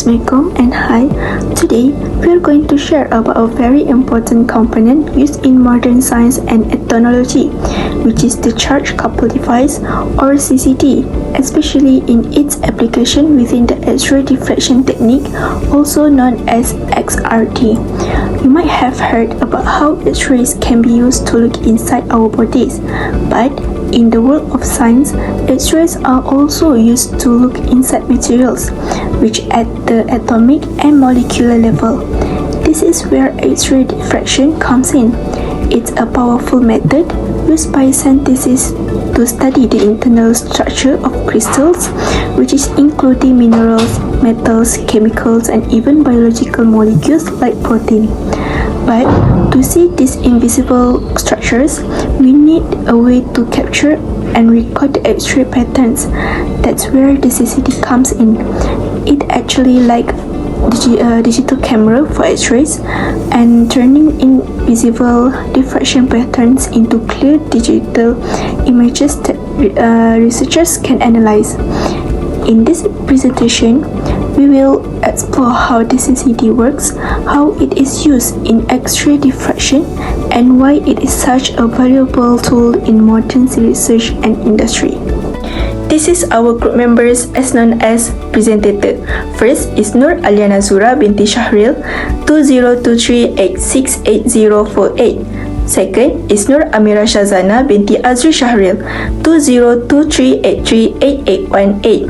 Assalamualaikum and hi. Today, we are going to share about a very important component used in modern science and ethnology, which is the charge coupled device or CCD, especially in its application within the X-ray diffraction technique, also known as XRD. You might have heard about how X-rays can be used to look inside our bodies, but in the world of science, X-rays are also used to look inside materials, which at the atomic and molecular level. This is where X-ray diffraction comes in. It's a powerful method used by scientists to study the internal structure of crystals, which is including minerals, metals, chemicals, and even biological molecules like protein. But to see these invisible structures, we need a way to capture and record the X-ray patterns. That's where the CCD comes in. It actually like digital camera for X-rays and turning invisible diffraction patterns into clear digital images that researchers can analyze. In this presentation, we will explore how the CCD works, how it is used in X-ray diffraction, and why it is such a valuable tool in modern research and industry. This is our group members as known as presentator. First is Nur Aliana Zura binti Shahril 2023868048. Second is Nur Amira Shazana binti Azri Shahril 2023838818.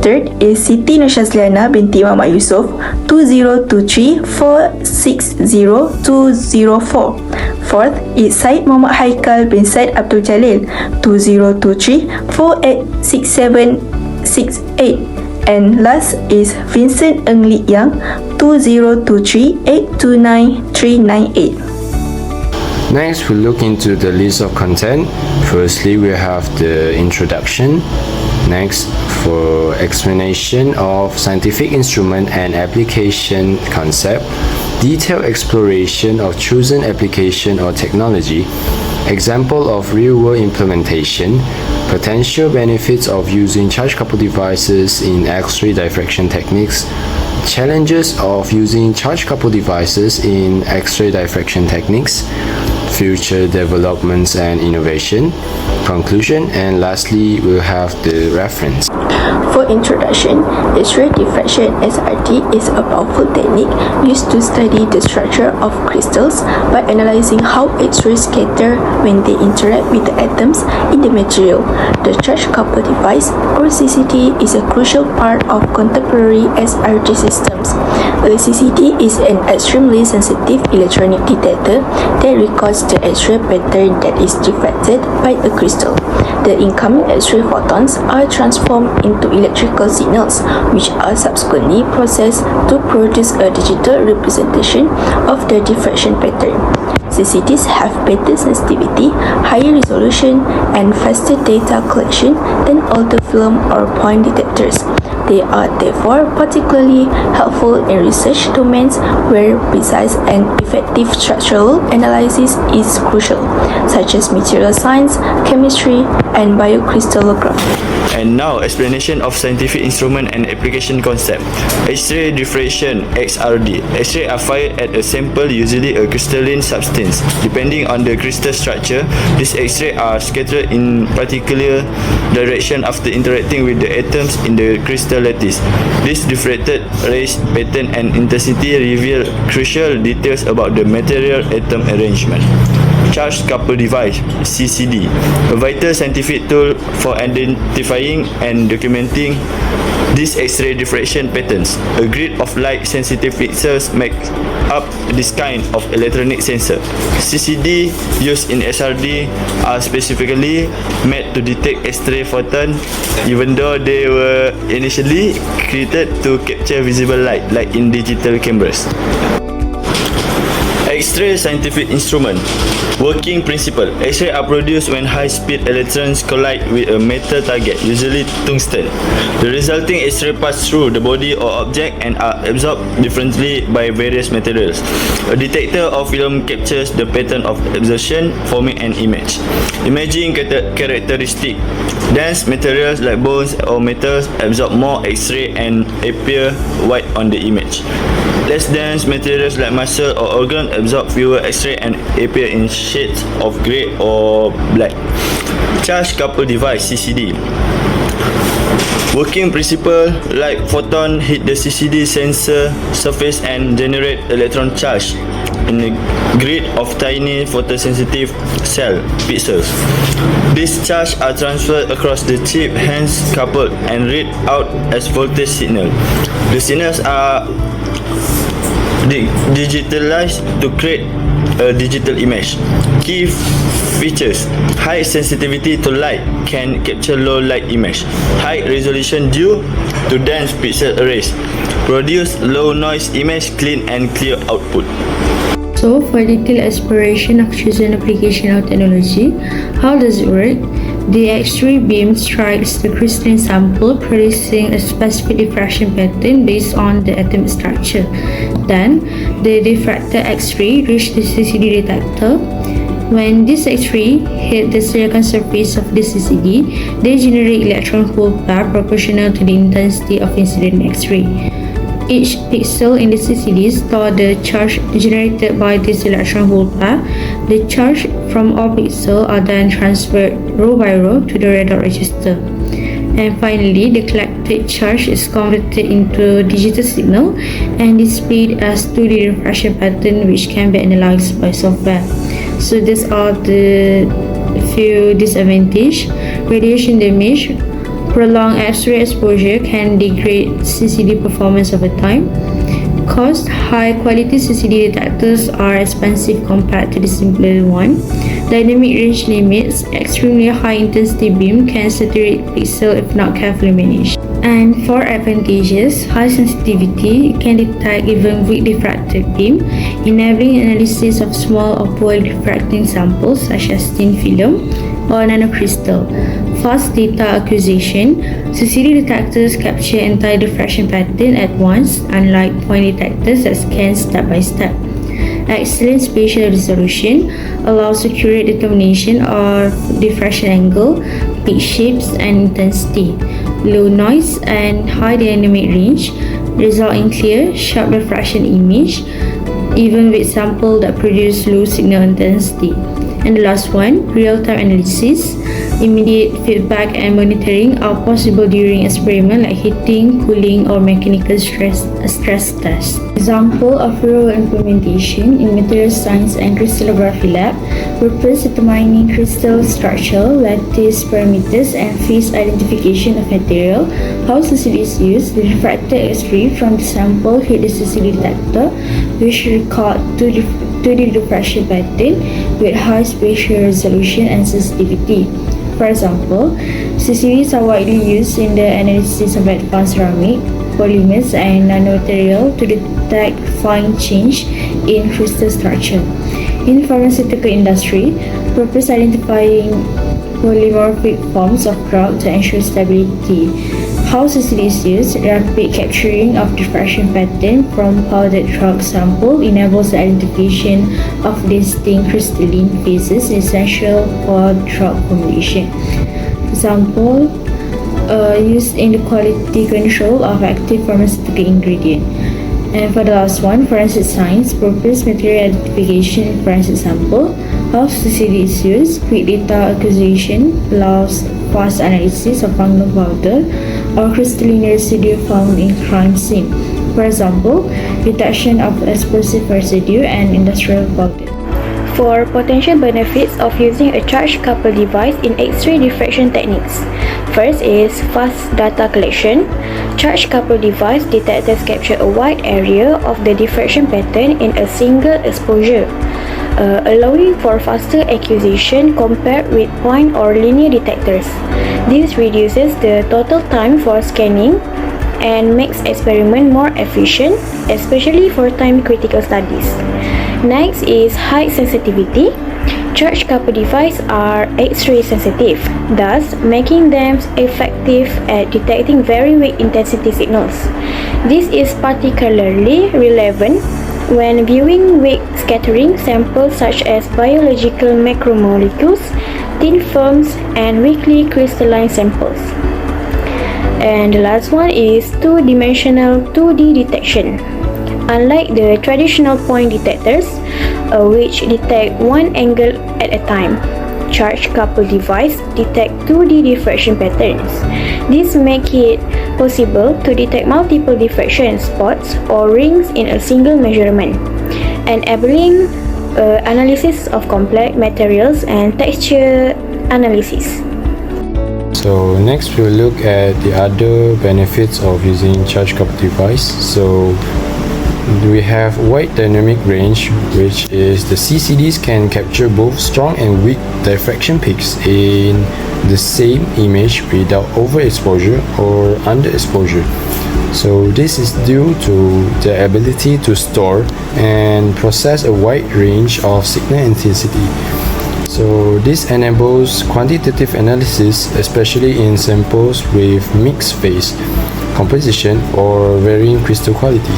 Third is Siti Nushazliana binti Muhammad Yusof 2023460204. Fourth is Said Muhammad Haikal bin Said Abdul Jalil 2023486768. And last is Vincent Ng Li Yang 2023829398. Next, we'll look into the list of content. Firstly, we have the introduction. Next, for explanation of scientific instrument and application concept, detailed exploration of chosen application or technology, example of real-world implementation, potential benefits of using charge-coupled devices in X-ray diffraction techniques, challenges of using charge-coupled devices in X-ray diffraction techniques, future developments and innovation, conclusion, and lastly we'll have the reference. For introduction, X-ray diffraction (XRD) is a powerful technique used to study the structure of crystals by analyzing how X-rays scatter when they interact with the atoms in the material. The charge coupled device or CCD is a crucial part of contemporary XRD systems. A CCD is an extremely sensitive electronic detector that records the X-ray pattern that is diffracted by a crystal. The incoming X-ray photons are transformed into electrical signals, which are subsequently processed to produce a digital representation of the diffraction pattern. CCDs have better sensitivity, higher resolution, and faster data collection than older film or point detectors. They are therefore particularly helpful in research domains where precise and effective structural analysis is crucial, such as material science, chemistry, and biocrystallography. And now, explanation of scientific instrument and application concept. X-ray diffraction (XRD). X-rays are fired at a sample, usually a crystalline substance. Depending on the crystal structure, these X-rays are scattered in particular direction after interacting with the atoms in the crystal lattice. This diffracted rays pattern and intensity reveal crucial details about the material atom arrangement. Charge coupled device (CCD), a vital scientific tool for identifying and documenting these X-ray diffraction patterns. A grid of light-sensitive pixels make up this kind of electronic sensor. CCD used in XRD are specifically made to detect X-ray photons, even though they were initially created to capture visible light, like in digital cameras. X-ray scientific instrument. Working principle. X-ray are produced when high-speed electrons collide with a metal target, usually tungsten. The resulting X-ray pass through the body or object and are absorbed differently by various materials. A detector or film captures the pattern of absorption, forming an image. Imaging characteristic. Dense materials like bones or metals absorb more X-ray and appear white on the image. Less dense materials like muscle or organ absorb fewer X-ray and appear in shades of grey or black. Charge coupled device (CCD). Working principle: light photon hit the CCD sensor surface and generate electron charge in a grid of tiny photosensitive cell pixels. These charges are transferred across the chip, hence coupled, and read out as voltage signal. The signals are digitalized to create a digital image. Key features: high sensitivity to light, can capture low light image. High resolution due to dense pixel arrays. Produce low noise image, clean and clear output. So, for detailed exploration of chosen application of technology, how does it work? The X-ray beam strikes the crystalline sample, producing a specific diffraction pattern based on the atomic structure. Then, the diffracted X-ray reaches the CCD detector. When this X-ray hit the silicon surface of the CCD, they generate electron hole pair proportional to the intensity of incident X-ray. Each pixel in the CCD stores the charge generated by this electron hole pair. The charge from all pixels are then transferred row by row to the radar register. And finally, the collected charge is converted into a digital signal and displayed as 2D diffraction pattern, which can be analyzed by software. So these are the few disadvantages. Radiation damage. Prolonged X-ray exposure can degrade CCD performance over time. Cost: high-quality CCD detectors are expensive compared to the simpler one. Dynamic range limits: extremely high-intensity beam can saturate pixel if not carefully managed. And for advantages: high sensitivity, can detect even weak diffracted beam, enabling analysis of small or poorly diffracting samples such as thin film or nanocrystal. Fast data acquisition: CCD detectors capture entire diffraction pattern at once, unlike point detectors that scan step by step. Excellent spatial resolution allows accurate determination of diffraction angle, peak shapes, and intensity. Low noise and high dynamic range result in clear, sharp diffraction image, even with samples that produce low signal intensity. And the last one, real-time analysis. Immediate feedback and monitoring are possible during experiment like heating, cooling, or mechanical stress test. Example of real implementation in material science and crystallography lab: purpose determining crystal structure, lattice parameters, and phase identification of material. How CCD is used: the refracted X-ray from the sample hit the CCD detector, which record 2D diffraction pattern with high spatial resolution and sensitivity. For example, CCDs are widely used in the analysis of advanced ceramic, polymers, and nanomaterial to detect fine change in crystal structure. In pharmaceutical industry, purpose identifying polymorphic forms of drug to ensure stability. How CCD is used: rapid capturing of diffraction pattern from powdered drug sample enables the identification of distinct crystalline phases essential for drug formulation. Example used in the quality control of active pharmaceutical ingredient. And for the last one, forensic science, purpose material identification in forensic sample. How CCD is used: quick data acquisition allows fast analysis of fungal powder or crystalline residue found in crime scene. For example, detection of explosive residue and industrial powder. For potential benefits of using a charge-coupled device in X-ray diffraction techniques. First is fast data collection. Charge-coupled device detectors capture a wide area of the diffraction pattern in a single exposure, allowing for faster acquisition compared with point or linear detectors. This reduces the total time for scanning and makes experiment more efficient, especially for time-critical studies. Next is high sensitivity. Charge coupled devices are X-ray sensitive, thus making them effective at detecting very weak intensity signals. This is particularly relevant when viewing weak scattering samples such as biological macromolecules, thin films, and weakly crystalline samples. And the last one is two-dimensional 2D detection. Unlike the traditional point detectors, which detect one angle at a time, charge-coupled devices detect 2D diffraction patterns. This makes it possible to detect multiple diffraction spots or rings in a single measurement, enabling analysis of complex materials and texture analysis. So next we'll look at the other benefits of using charge-coupled device. So we have wide dynamic range, which is the CCDs can capture both strong and weak diffraction peaks in the same image without overexposure or underexposure. So this is due to the ability to store and process a wide range of signal intensity. So this enables quantitative analysis, especially in samples with mixed phase composition or varying crystal quality.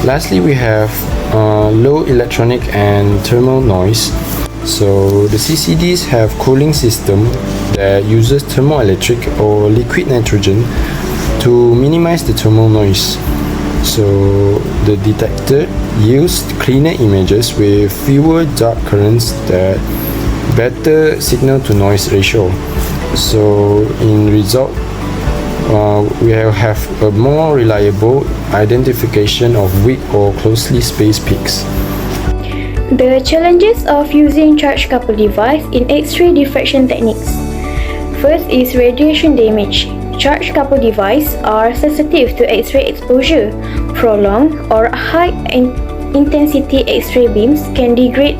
Lastly, we have low electronic and thermal noise. So the CCDs have cooling system that uses thermoelectric or liquid nitrogen to minimize the thermal noise. So the detector yields cleaner images with fewer dark currents that better signal to noise ratio. So in result, we have a more reliable identification of weak or closely spaced peaks. The challenges of using charge-coupled device in X-ray diffraction techniques. First is radiation damage. Charge-coupled devices are sensitive to X-ray exposure. Prolonged or high-intensity X-ray beams can degrade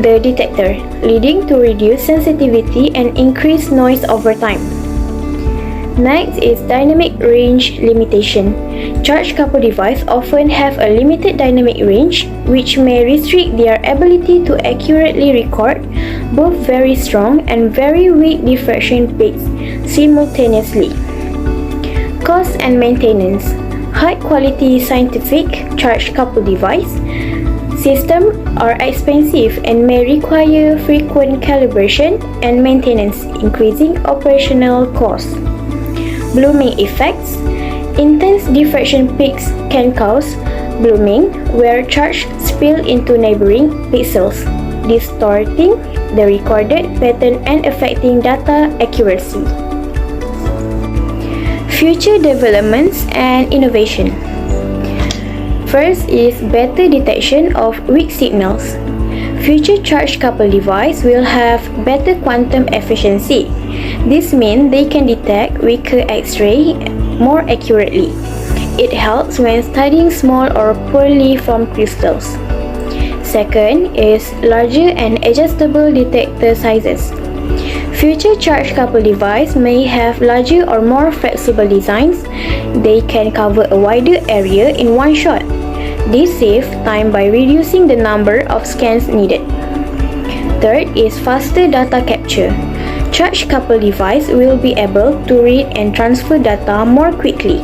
the detector, leading to reduced sensitivity and increased noise over time. Next is dynamic range limitation. Charge-coupled devices often have a limited dynamic range, which may restrict their ability to accurately record both very strong and very weak diffraction peaks simultaneously. Cost and maintenance. High-quality scientific charge-coupled device systems are expensive and may require frequent calibration and maintenance, increasing operational costs. Blooming effects. Intense diffraction peaks can cause blooming, where charge spill into neighboring pixels, distorting the recorded pattern and affecting data accuracy. Future developments and innovation. First is better detection of weak signals. Future charge-coupled devices will have better quantum efficiency. This means they can detect weaker X-ray more accurately. It helps when studying small or poorly formed crystals. Second is larger and adjustable detector sizes. Future charge-coupled devices may have larger or more flexible designs. They can cover a wider area in one shot. This saves time by reducing the number of scans needed. Third is faster data capture. Charge-coupled device will be able to read and transfer data more quickly.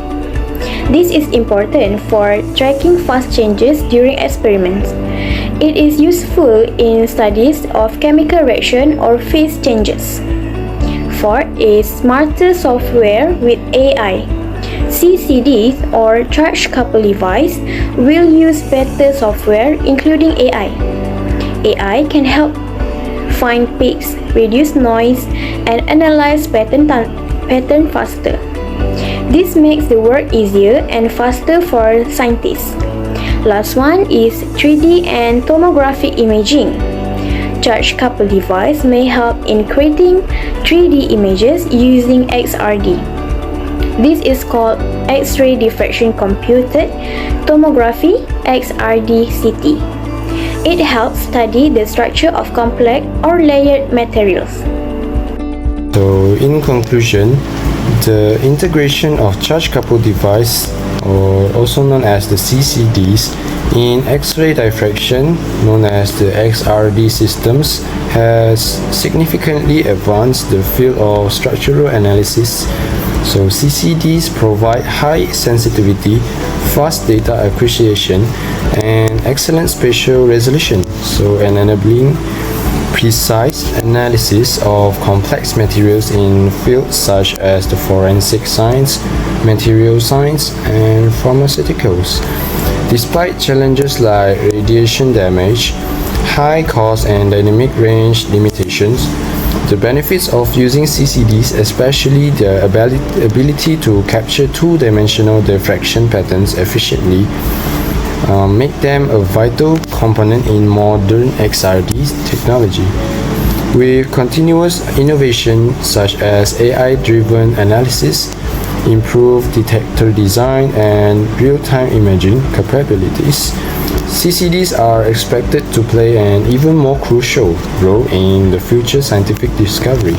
This is important for tracking fast changes during experiments. It is useful in studies of chemical reaction or phase changes. Fourth is smarter software with AI. CCDs or charge-coupled device will use better software including AI. AI can help find peaks, reduce noise, and analyze pattern faster. This makes the work easier and faster for scientists. Last one is 3D and tomographic imaging. Charge-coupled device may help in creating 3D images using XRD. This is called X-ray diffraction computed tomography, XRD-CT. It helps study the structure of complex or layered materials. So in conclusion, the integration of charge-coupled device, or also known as the CCDs, In X-ray diffraction, known as the XRD systems, has significantly advanced the field of structural analysis. So CCDs provide high sensitivity, fast data acquisition, and excellent spatial resolution, so enabling precise analysis of complex materials in fields such as the forensic science, material science, and pharmaceuticals. Despite challenges like radiation damage, high cost, and dynamic range limitations, the benefits of using CCDs, especially their ability to capture two-dimensional diffraction patterns efficiently, make them a vital component in modern XRD technology. With continuous innovation such as AI-driven analysis, improved detector design, and real-time imaging capabilities, CCDs are expected to play an even more crucial role in the future scientific discovery.